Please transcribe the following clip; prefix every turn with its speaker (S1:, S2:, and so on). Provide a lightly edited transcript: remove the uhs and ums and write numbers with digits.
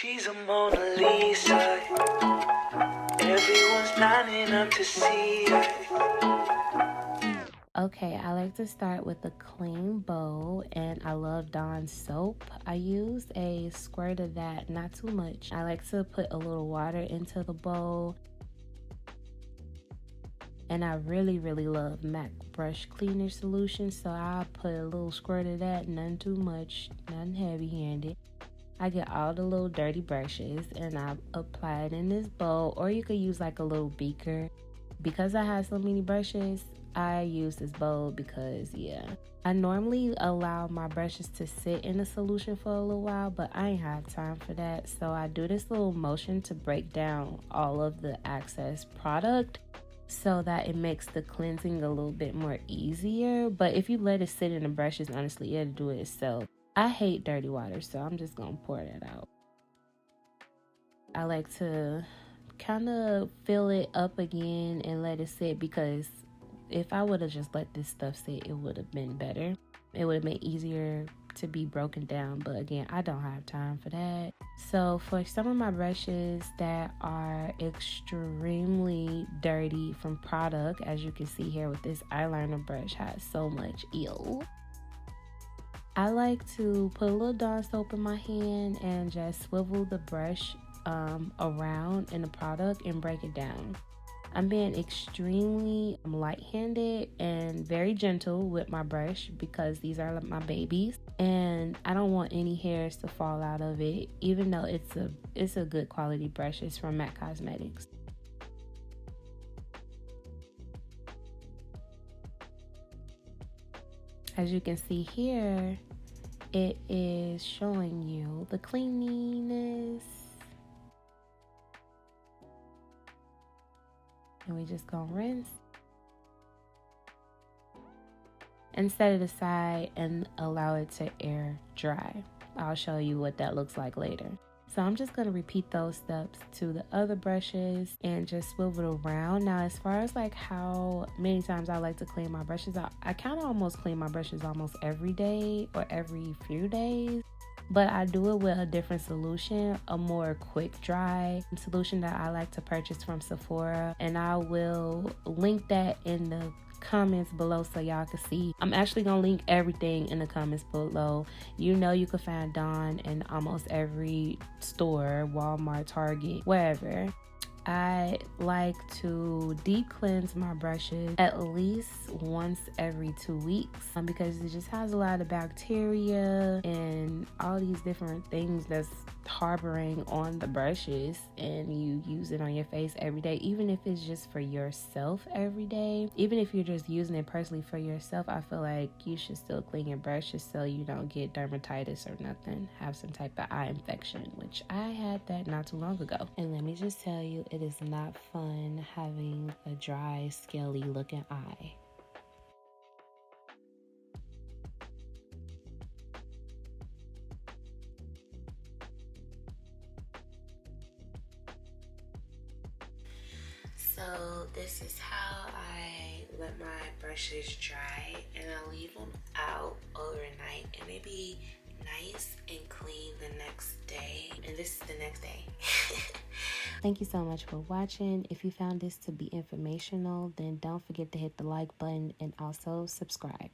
S1: She's a Mona Lisa. Everyone's lining up to see her.
S2: Okay, I like to start with a clean bowl, and I love Dawn soap. I use a squirt of that, not too much. I like to put a little water into the bowl. And I really love MAC brush cleaner solution, so I'll put a little squirt of that, none too much, nothing heavy-handed. I get all the little dirty brushes and I apply it in this bowl, or you could use like a little beaker. Because I have so many brushes, I use this bowl because I normally allow my brushes to sit in the solution for a little while, but I ain't have time for that. So I do this little motion to break down all of the excess product so that it makes the cleansing a little bit more easier. But if you let it sit in the brushes, honestly, it'll do it itself. I hate dirty water, so I'm just gonna pour that out. I like to kind of fill it up again and let it sit, because if I would have just let this stuff sit, it would have been better. It would have been easier to be broken down, but again, I don't have time for that. So for some of my brushes that are extremely dirty from product, as you can see here with this eyeliner brush, has so much yall. I like to put a little Dawn soap in my hand and just swivel the brush around in the product and break it down. I'm being extremely light-handed and very gentle with my brush because these are my babies, and I don't want any hairs to fall out of it, even though it's a good quality brush. It's from MAC Cosmetics. As you can see here, it is showing you the cleanliness. And we just gonna rinse and set it aside and allow it to air dry. I'll show you what that looks like later. So I'm just gonna repeat those steps to the other brushes and just swivel it around. Now, as far as like how many times I like to clean my brushes out, I kind of almost clean my brushes almost every day or every few days. But I do it with a different solution, a more quick dry solution that I like to purchase from Sephora, and I will link that in the comments below so y'all can see. I'm actually gonna link everything in the comments below. You know, you can find Dawn in almost every store, Walmart, Target, wherever. I like to deep cleanse my brushes at least once every 2 weeks because it just has a lot of bacteria and all these different things that's harboring on the brushes, and you use it on your face every day, even if it's just for yourself every day. Even if you're just using it personally for yourself, I feel like you should still clean your brushes so you don't get dermatitis or nothing, have some type of eye infection, which I had that not too long ago. And let me just tell you, it is not fun having a dry, scaly looking eye. So this is how I let my brushes dry, and I leave them out overnight, and they be nice and clean the next day. And this is the next day. Thank you so much for watching. If you found this to be informational, then don't forget to hit the like button and also subscribe.